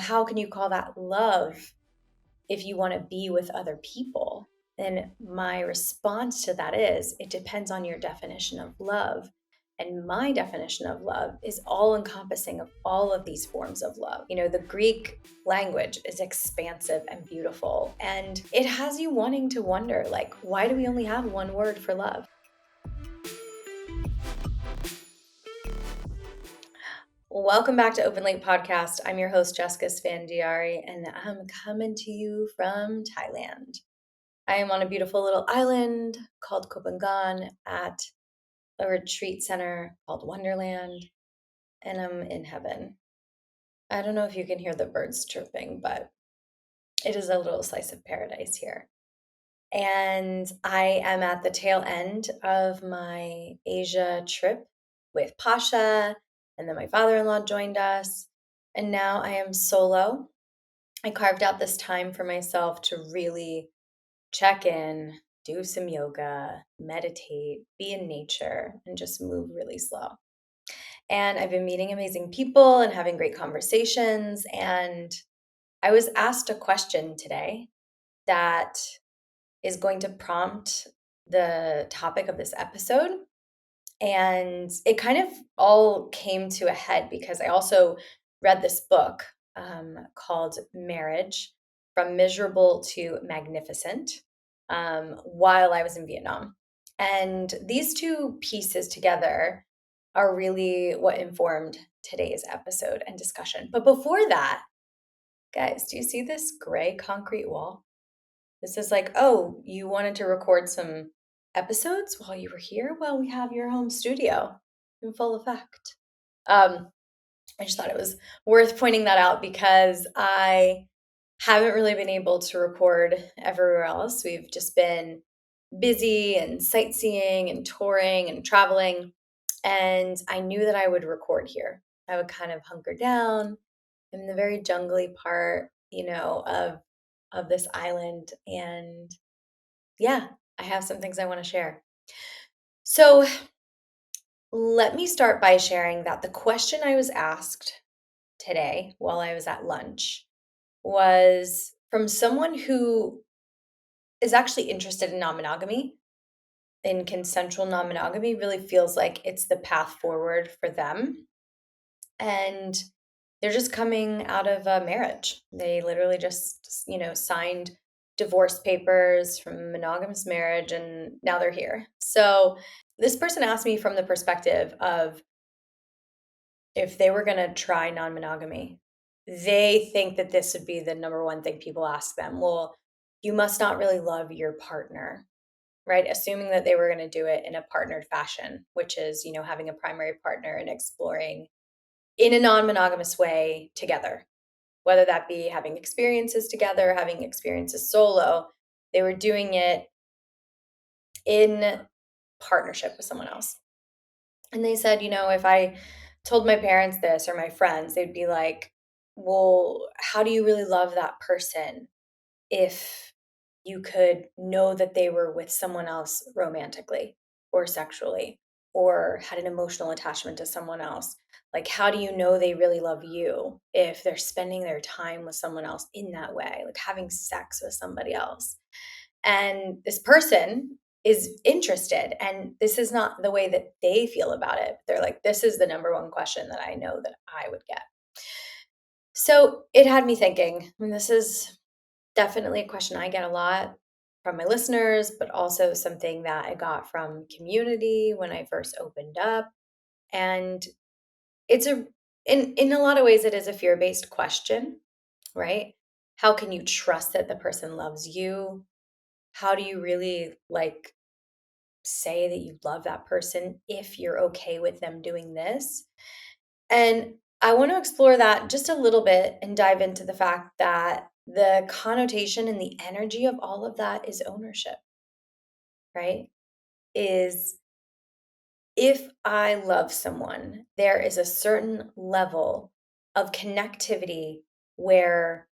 how can you call that love if you want to be with other people? And my response to that is it depends on your definition of love. And my definition of love is all encompassing of all of these forms of love. The Greek language is expansive and beautiful, and it has you wanting to wonder, like, why do we only have one word for love? Welcome back to Open Late Podcast. I'm your host, Jessica Sfandiari, and I'm coming to you from Thailand. I am on a beautiful little island called Kopangan at a retreat center called Wonderland, and I'm in heaven. I don't know if you can hear the birds chirping, but it is a little slice of paradise here. And I am at the tail end of my Asia trip with Pasha, and then my father-in-law joined us, and now I am solo. I carved out this time for myself to really check in, do some yoga, meditate, be in nature, and just move really slow. And I've been meeting amazing people and having great conversations. And I was asked a question today that is going to prompt the topic of this episode. And it kind of all came to a head because I also read this book called Marriage from Miserable to Magnificent while I was in Vietnam. And these two pieces together are really what informed today's episode and discussion. But before that, guys, do you see this gray concrete wall? This is like, oh, you wanted to record some episodes while you were here? Well, we have your home studio in full effect. I just thought it was worth pointing that out because I haven't really been able to record everywhere else. We've just been busy and sightseeing and touring and traveling. And I knew that I would record here. I would kind of hunker down in the very jungly part, of this island. And yeah, I have some things I want to share. So let me start by sharing that the question I was asked today while I was at lunch was from someone who is actually interested in non-monogamy, in consensual non-monogamy, really feels like it's the path forward for them. And they're just coming out of a marriage. They literally just, signed divorce papers from a monogamous marriage, and now they're here. So this person asked me from the perspective of if they were going to try non-monogamy, they think that this would be the number one thing people ask them. Well, you must not really love your partner, right? Assuming that they were going to do it in a partnered fashion, which is, having a primary partner and exploring in a non-monogamous way together, whether that be having experiences together, having experiences solo. They were doing it in partnership with someone else. And they said, if I told my parents this or my friends, they'd be like, well, how do you really love that person if you could know that they were with someone else romantically or sexually or had an emotional attachment to someone else? Like, how do you know they really love you if they're spending their time with someone else in that way, like having sex with somebody else? And this person is interested, and this is not the way that they feel about it. They're like, this is the number one question that I know that I would get. So it had me thinking, and this is definitely a question I get a lot from my listeners, but also something that I got from community when I first opened up. And it's in a lot of ways, it is a fear-based question, right? How can you trust that the person loves you? How do you really say that you love that person if you're okay with them doing this? And I want to explore that just a little bit and dive into the fact that the connotation and the energy of all of that is ownership, right? Is if I love someone, there is a certain level of connectivity where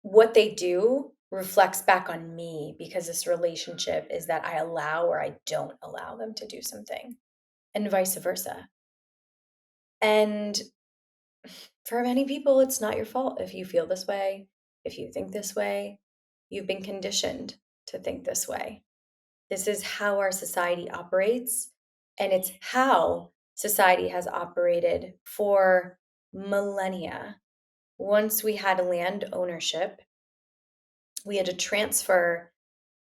what they do reflects back on me because this relationship is that I allow or I don't allow them to do something, and vice versa. And for many people, it's not your fault if you feel this way, if you think this way. You've been conditioned to think this way. This is how our society operates, and it's how society has operated for millennia. Once we had land ownership, we had to transfer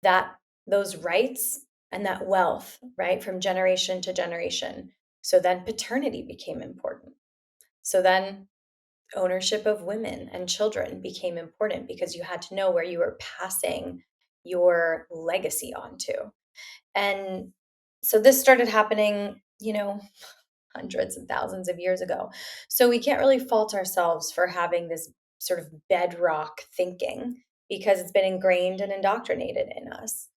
that those rights and that wealth, right, from generation to generation. So then paternity became important. So then ownership of women and children became important because you had to know where you were passing your legacy onto. And so this started happening, hundreds and thousands of years ago. So we can't really fault ourselves for having this sort of bedrock thinking because it's been ingrained and indoctrinated in us.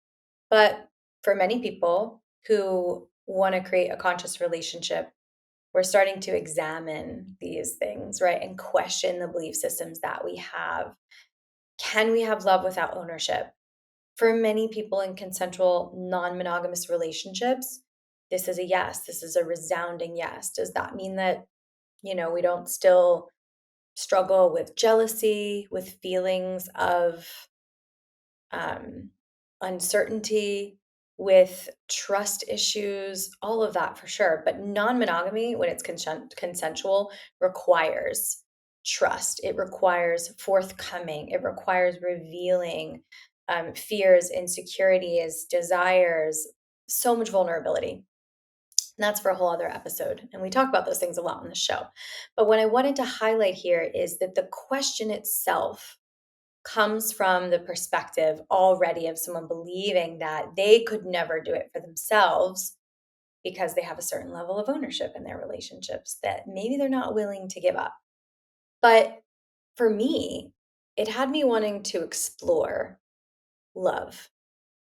But for many people who want to create a conscious relationship, we're starting to examine these things, right? And question the belief systems that we have. Can we have love without ownership? For many people in consensual, non monogamous relationships, this is a yes. This is a resounding yes. Does that mean that, we don't still struggle with jealousy, with feelings of um, uncertainty, with trust issues, all of that for sure. But non monogamy, when it's consensual, requires trust. It requires forthcoming. It requires revealing fears, insecurities, desires, so much vulnerability. And that's for a whole other episode. And we talk about those things a lot on the show. But what I wanted to highlight here is that the question itself comes from the perspective already of someone believing that they could never do it for themselves because they have a certain level of ownership in their relationships that maybe they're not willing to give up. But for me, it had me wanting to explore love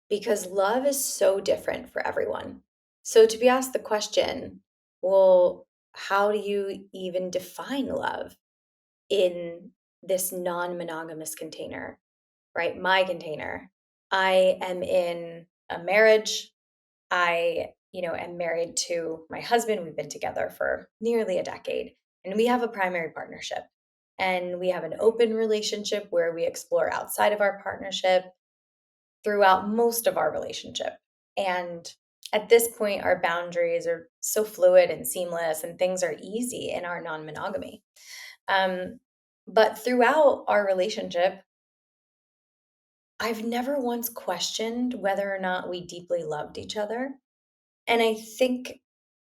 because love is so different for everyone. So to be asked the question, well, how do you even define love in this non monogamous container? Right? My container. I am in a marriage. I, am married to my husband. We've been together for nearly a decade, and we have a primary partnership. And we have an open relationship where we explore outside of our partnership throughout most of our relationship. And at this point, our boundaries are so fluid and seamless, and things are easy in our non monogamy. But throughout our relationship, I've never once questioned whether or not we deeply loved each other. And I think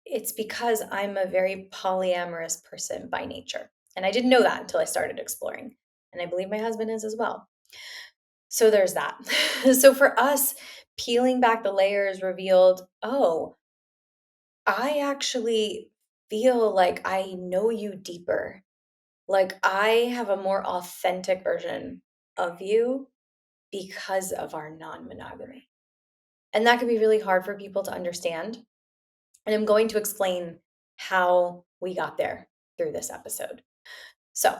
it's because I'm a very polyamorous person by nature. And I didn't know that until I started exploring. And I believe my husband is as well. So there's that. So for us, peeling back the layers revealed, oh, I actually feel like I know you deeper. Like I have a more authentic version of you because of our non monogamy. And that can be really hard for people to understand. And I'm going to explain how we got there through this episode. So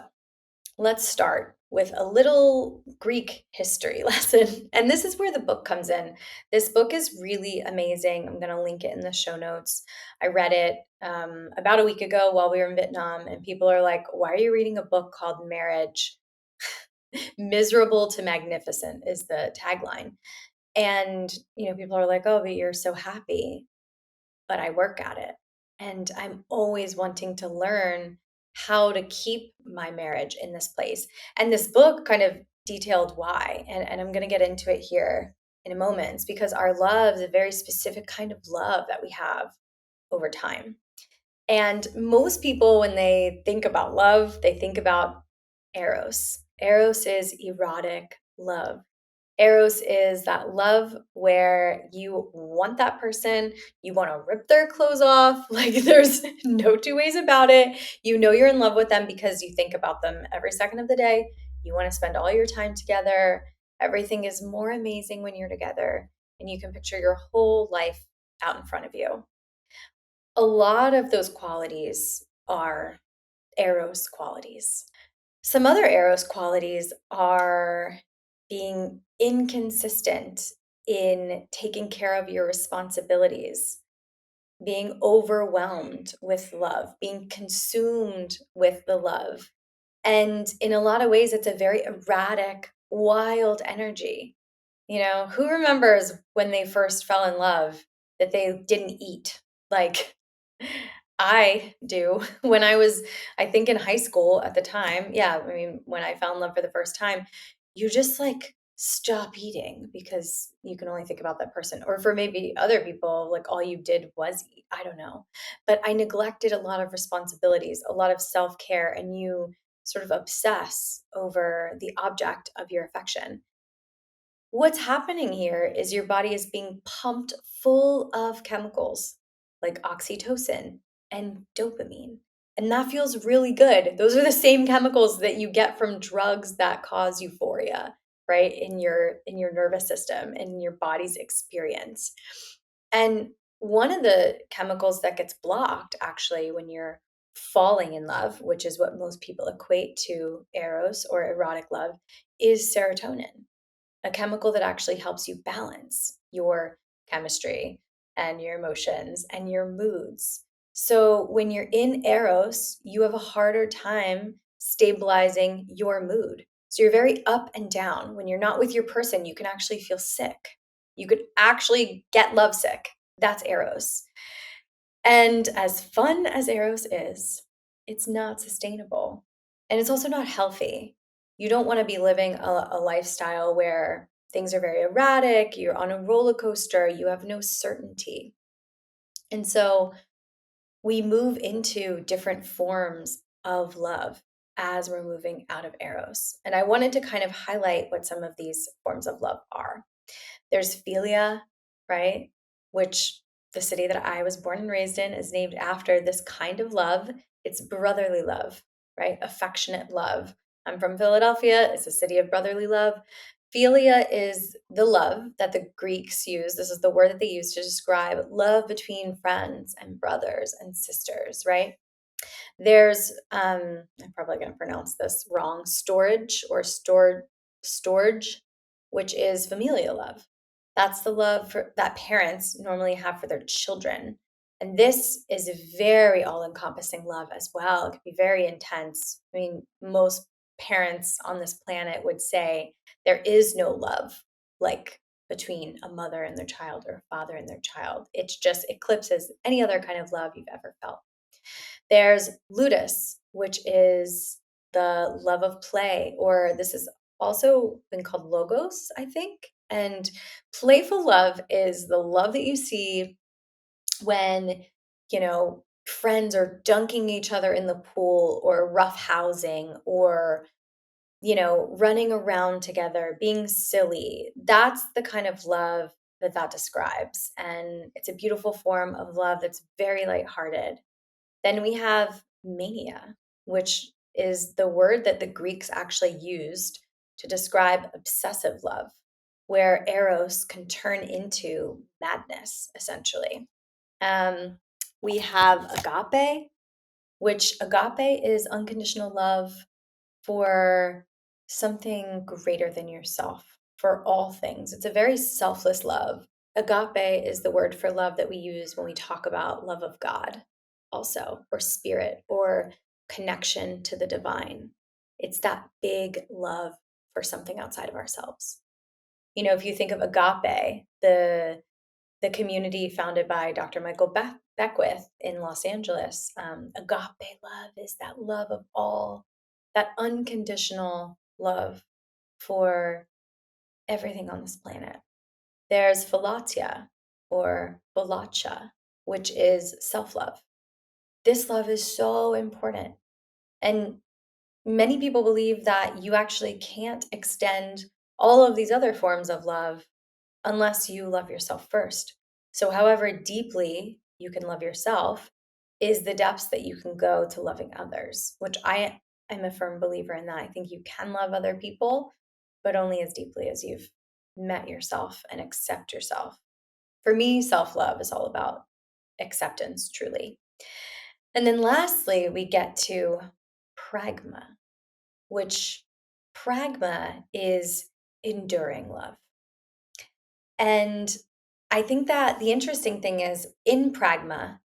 let's start with a little Greek history lesson. And this is where the book comes in. This book is really amazing. I'm going to link it in the show notes. I read it about a week ago while we were in Vietnam, and people are like, why are you reading a book called Marriage? Miserable to magnificent is the tagline. And, people are like, oh, but you're so happy. But I work at it. And I'm always wanting to learn how to keep my marriage in this place. And this book kind of detailed why. And I'm going to get into it here in a moment. It's because our love is a very specific kind of love that we have over time. And most people, when they think about love, they think about eros. Eros is erotic love. Eros is that love where you want that person, you want to rip their clothes off. Like there's no two ways about it. You know you're in love with them because you think about them every second of the day. You want to spend all your time together. Everything is more amazing when you're together, and you can picture your whole life out in front of you. A lot of those qualities are Eros qualities. Some other Eros qualities are being inconsistent in taking care of your responsibilities, being overwhelmed with love, being consumed with the love, And in a lot of ways, it's a very erratic, wild energy. Who remembers when they first fell in love that they didn't eat? Like, I do. When I was, I think, in high school at the time, yeah, I mean, when I fell in love for the first time, you just like stop eating because you can only think about that person. Or for maybe other people, like all you did was eat. I don't know. But I neglected a lot of responsibilities, a lot of self care, and you sort of obsess over the object of your affection. What's happening here is your body is being pumped full of chemicals like oxytocin and dopamine. And that feels really good. Those are the same chemicals that you get from drugs that cause euphoria, right? In your nervous system, in your body's experience. And one of the chemicals that gets blocked actually when you're falling in love, which is what most people equate to eros or erotic love, is serotonin, a chemical that actually helps you balance your chemistry and your emotions and your moods. So when you're in Eros, you have a harder time stabilizing your mood. So you're very up and down. When you're not with your person, you can actually feel sick. You could actually get lovesick. That's Eros. And as fun as Eros is, it's not sustainable. And it's also not healthy. You don't want to be living a lifestyle where things are very erratic, you're on a roller coaster, you have no certainty. And so we move into different forms of love as we're moving out of Eros. And I wanted to kind of highlight what some of these forms of love are. There's Philia, right? Which the city that I was born and raised in is named after this kind of love. It's brotherly love, right? Affectionate love. I'm from Philadelphia. It's a city of brotherly love. Philia is the love that the Greeks use. This is the word that they use to describe love between friends and brothers and sisters, right? There's I'm probably going to pronounce this wrong, storage, which is familial love. That's the love that parents normally have for their children. And this is a very all-encompassing love as well. It can be very intense. I mean, most parents on this planet would say there is no love like between a mother and their child or a father and their child. It just eclipses any other kind of love you've ever felt. There's ludus, which is the love of play, or this has also been called logos, I think. And playful love is the love that you see when, friends are dunking each other in the pool or roughhousing or, running around together, being silly. That's the kind of love that describes. And it's a beautiful form of love that's very lighthearted. Then we have mania, which is the word that the Greeks actually used to describe obsessive love, where eros can turn into madness, essentially. Um, we have agape, which agape is unconditional love for something greater than yourself, for all things. It's a very selfless love. Agape is the word for love that we use when we talk about love of God, also, or spirit, or connection to the divine. It's that big love for something outside of ourselves. If you think of agape, the community founded by Dr. Michael Beckwith in Los Angeles, agape love is that love of all, that unconditional love for everything on this planet. There's philatia or philatia, which is self-love. This love is so important. And many people believe that you actually can't extend all of these other forms of love unless you love yourself first. So, however deeply you can love yourself is the depths that you can go to loving others, which I am a firm believer in that. I think you can love other people, but only as deeply as you've met yourself and accept yourself. For me, self love is all about acceptance, truly. And then lastly, we get to pragma, which pragma is enduring love. And I think that the interesting thing is in pragma,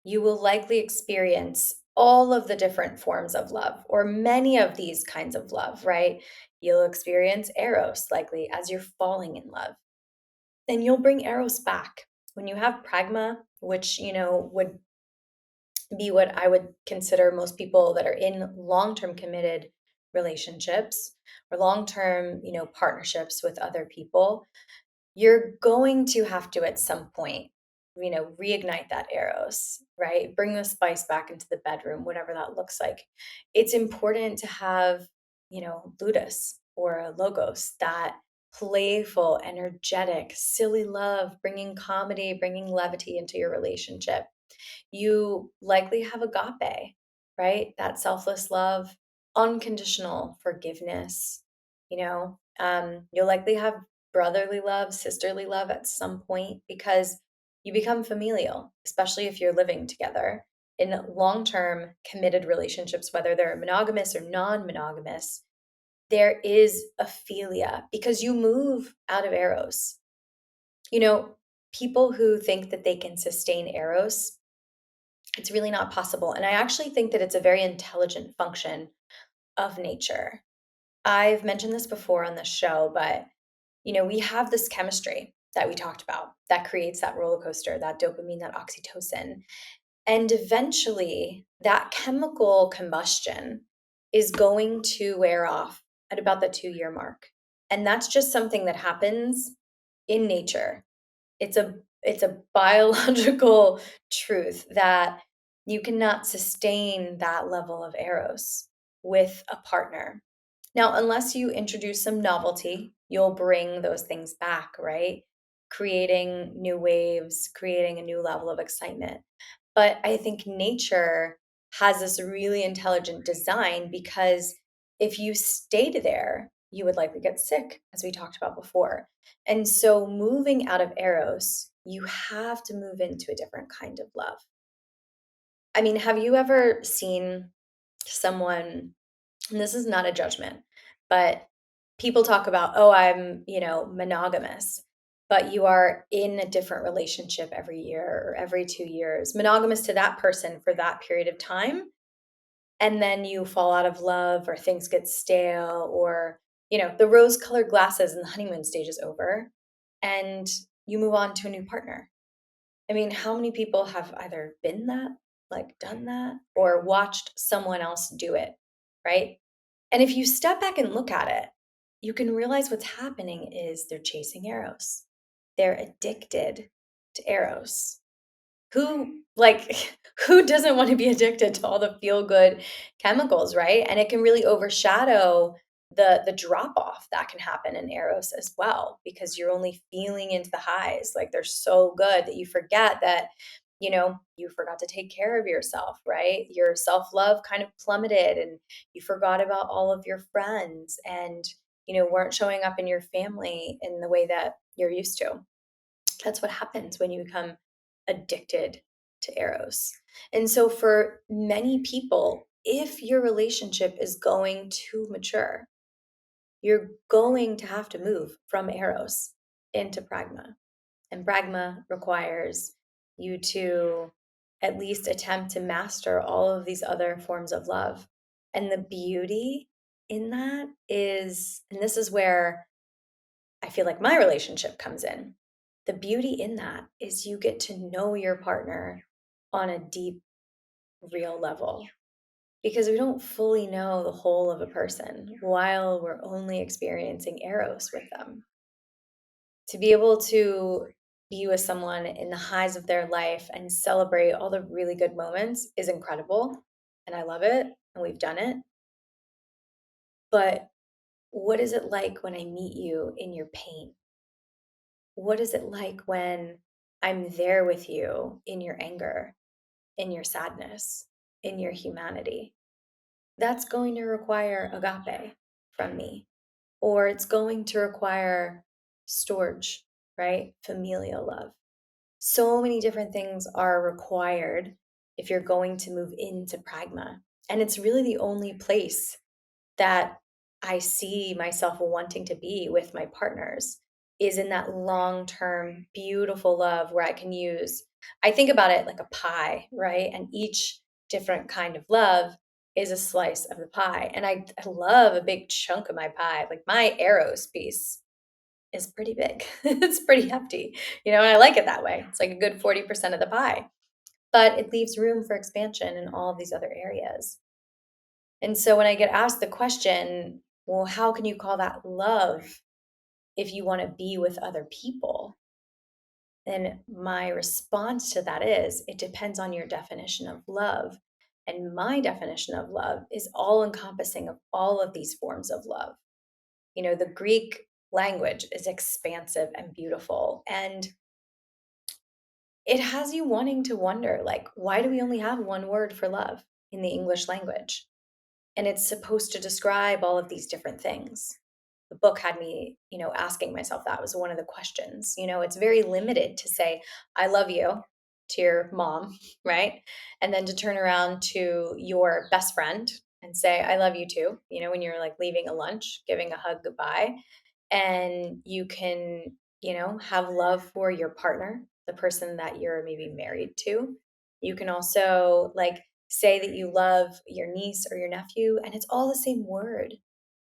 you will likely experience all of the different forms of love, or many of these kinds of love, right? You'll experience eros likely as you're falling in love. And you'll bring eros back. When you have pragma, which, would be what I would consider most people that are in long-term committed relationships or long-term, partnerships with other people, you're going to have to at some point, reignite that eros, right? Bring the spice back into the bedroom, whatever that looks like. It's important to have, ludus or logos, that playful, energetic, silly love, bringing comedy, bringing levity into your relationship. You likely have agape, right? That selfless love, unconditional forgiveness. You'll likely have brotherly love, sisterly love at some point, because you become familial, especially if you're living together in long term committed relationships, whether they're monogamous or non monogamous. There is a philia because you move out of eros. You know, People who think that they can sustain eros, it's really not possible. And I actually think that it's a very intelligent function of nature. I've mentioned this before on the show, but we have this chemistry that we talked about that creates that roller coaster, that dopamine, that oxytocin. And eventually, that chemical combustion is going to wear off at about the 2-year mark. And that's just something that happens in nature. It's a biological truth that you cannot sustain that level of eros with a partner. Now, unless you introduce some novelty, you'll bring those things back, right? Creating new waves, creating a new level of excitement. But I think nature has this really intelligent design, because if you stayed there, you would likely get sick, as we talked about before. And so, moving out of eros, you have to move into a different kind of love. I mean, have you ever seen someone, and this is not a judgment, but people talk about, oh, I'm, monogamous, but you are in a different relationship every year or every 2 years, monogamous to that person for that period of time. And then you fall out of love, or things get stale, or, the rose colored glasses and the honeymoon stage is over, and you move on to a new partner. I mean, how many people have either been that, like done that, or watched someone else do it, right? And if you step back and look at it, you can realize what's happening is they're chasing eros. They're addicted to eros. Like who doesn't want to be addicted to all the feel good chemicals, right? And it can really overshadow the drop off that can happen in eros as well, because you're only feeling into the highs, like they're so good that you forget that you forgot to take care of yourself, right? Your self-love kind of plummeted, and you forgot about all of your friends, and weren't showing up in your family in the way that you're used to. That's what happens when you become addicted to eros. And so, for many people, if your relationship is going to mature, you're going to have to move from eros into pragma. And pragma requires you to at least attempt to master all of these other forms of love. And the beauty in that is, and this is where I feel like my relationship comes in. The beauty in that is you get to know your partner on a deep, real level, because we don't fully know the whole of a person while we're only experiencing eros with them. To be able to be with someone in the highs of their life and celebrate all the really good moments is incredible. And I love it. And we've done it. But what is it like when I meet you in your pain? What is it like when I'm there with you in your anger, in your sadness, in your humanity? That's going to require agape from me, or it's going to require storge, right? Familial love. So many different things are required if you're going to move into pragma. And it's really the only place that I see myself wanting to be with my partners, is in that long-term, beautiful love where I think about it like a pie, right? And each different kind of love is a slice of the pie. And I love a big chunk of my pie. Like my eros piece is pretty big. It's pretty hefty, and I like it that way. It's like a good 40% of the pie, but it leaves room for expansion in all of these other areas. And so when I get asked the question, well, how can you call that love if you want to be with other people? Then my response to that is it depends on your definition of love. And my definition of love is all encompassing of all of these forms of love. The Greek language is expansive and beautiful. And it has you wanting to wonder, like, why do we only have one word for love in the English language? And it's supposed to describe all of these different things. The book had me, asking myself that was one of the questions. It's very limited to say, I love you to your mom, right? And then to turn around to your best friend and say, I love you too, when you're like leaving a lunch, giving a hug goodbye. And you can, have love for your partner, the person that you're maybe married to. You can also like say that you love your niece or your nephew, and it's all the same word,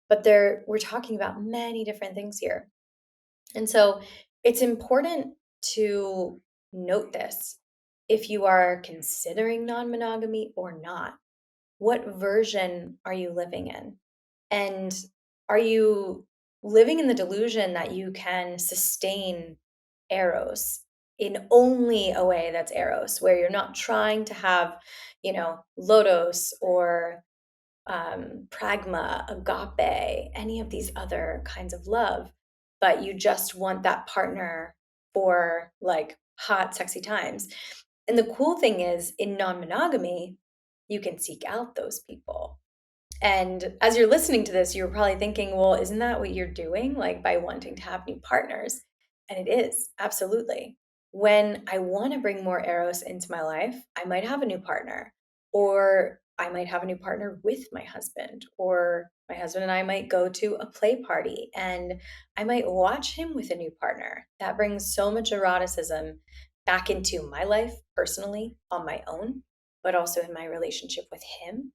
but we're talking about many different things here. And so it's important to note this if you are considering non-monogamy or not. What version are you living in? And are you living in the delusion that you can sustain eros in only a way that's eros, where you're not trying to have, lotos or pragma, agape, any of these other kinds of love, but you just want that partner for like hot, sexy times. And the cool thing is, in non monogamy, you can seek out those people. And as you're listening to this, you're probably thinking, well, isn't that what you're doing? Like by wanting to have new partners? And it is, absolutely. When I want to bring more eros into my life, I might have a new partner, or I might have a new partner with my husband, or my husband and I might go to a play party and I might watch him with a new partner. That brings so much eroticism back into my life personally on my own, but also in my relationship with him,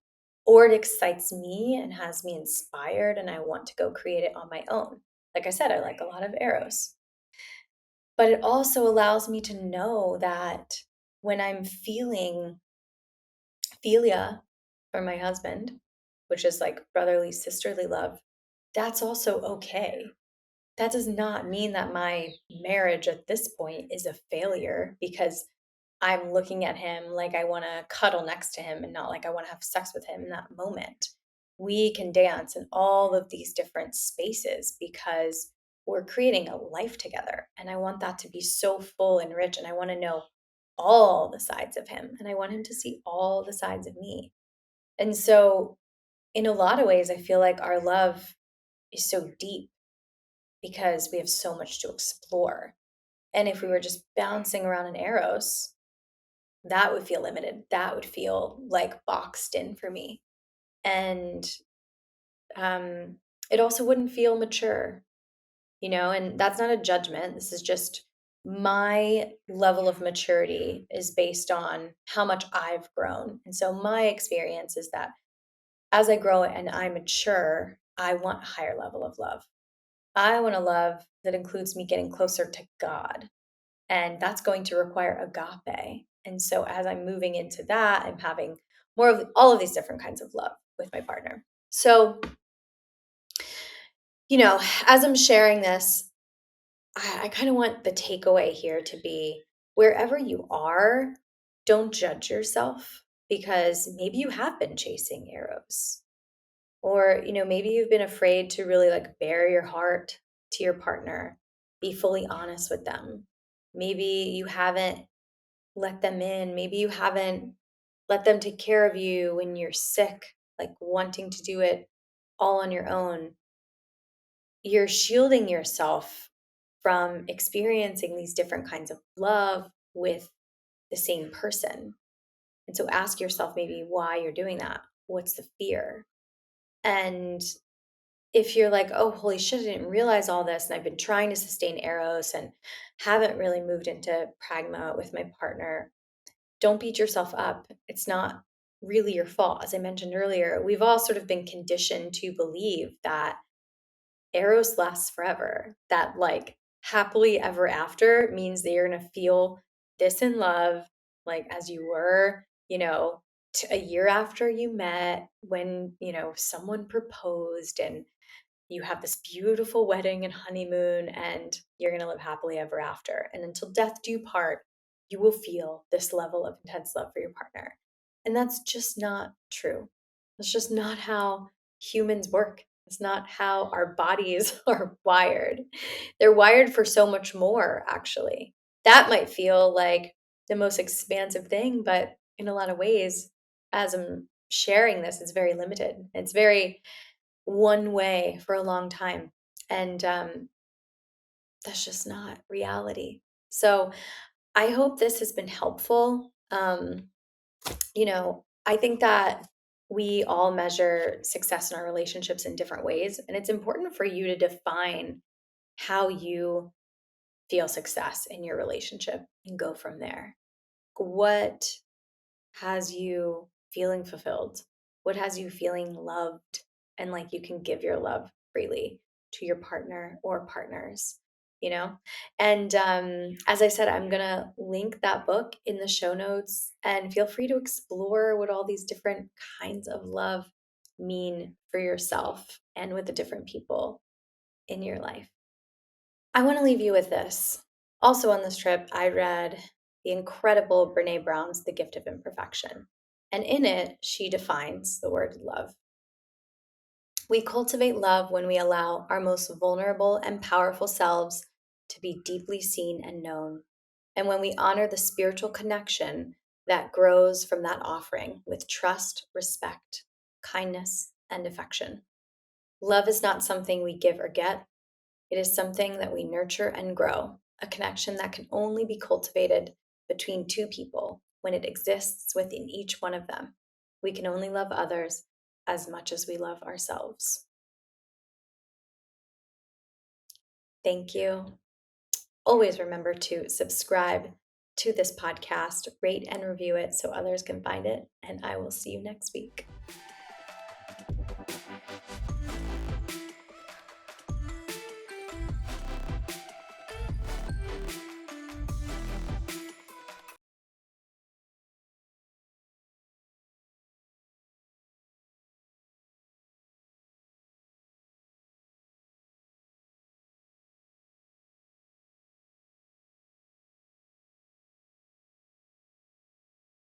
or it excites me and has me inspired and I want to go create it on my own. Like I said, I like a lot of eros, but it also allows me to know that when I'm feeling philia for my husband, which is like brotherly, sisterly love, that's also okay. That does not mean that my marriage at this point is a failure because I'm looking at him like I want to cuddle next to him and not like I want to have sex with him in that moment. We can dance in all of these different spaces because we're creating a life together. And I want that to be so full and rich. And I want to know all the sides of him. And I want him to see all the sides of me. And so, in a lot of ways, I feel like our love is so deep because we have so much to explore. And if we were just bouncing around in eros, that would feel limited. That would feel like boxed in for me. And um, it also wouldn't feel mature, and that's not a judgment. This is just my level of maturity is based on how much I've grown. And so my experience is that as I grow and I mature, I want a higher level of love. I want a love that includes me getting closer to God. And that's going to require agape. And so as I'm moving into that, I'm having more of all of these different kinds of love with my partner. So, as I'm sharing this, I kind of want the takeaway here to be wherever you are, don't judge yourself because maybe you have been chasing eros. Or, maybe you've been afraid to really like bare your heart to your partner, be fully honest with them. Maybe you haven't let them in. Maybe you haven't let them take care of you when you're sick, like wanting to do it all on your own. You're shielding yourself from experiencing these different kinds of love with the same person. And so ask yourself maybe why you're doing that. What's the fear? And if you're like, oh, holy shit, I didn't realize all this, and I've been trying to sustain eros and haven't really moved into pragma with my partner, don't beat yourself up. It's not really your fault. As I mentioned earlier, we've all sort of been conditioned to believe that eros lasts forever, that like happily ever after means that you're going to feel this in love, like as you were, a year after you met, when, someone proposed, and you have this beautiful wedding and honeymoon, and you're going to live happily ever after. And until death do you part, you will feel this level of intense love for your partner. And that's just not true. That's just not how humans work. It's not how our bodies are wired. They're wired for so much more, actually. That might feel like the most expansive thing, but in a lot of ways, as I'm sharing this, it's very limited. It's very one way for a long time. And that's just not reality. So I hope this has been helpful. I think that we all measure success in our relationships in different ways. And it's important for you to define how you feel success in your relationship and go from there. What has you feeling fulfilled? What has you feeling loved and like you can give your love freely to your partner or partners, you know? And as I said, I'm going to link that book in the show notes, and feel free to explore what all these different kinds of love mean for yourself and with the different people in your life. I want to leave you with this. Also on this trip, I read the incredible Brene Brown's The Gift of Imperfection. And in it, she defines the word love. We cultivate love when we allow our most vulnerable and powerful selves to be deeply seen and known, and when we honor the spiritual connection that grows from that offering with trust, respect, kindness, and affection. Love is not something we give or get. It is something that we nurture and grow, a connection that can only be cultivated between two people when it exists within each one of them. We can only love others as much as we love ourselves. Thank you. Always remember to subscribe to this podcast, rate and review it so others can find it, and I will see you next week.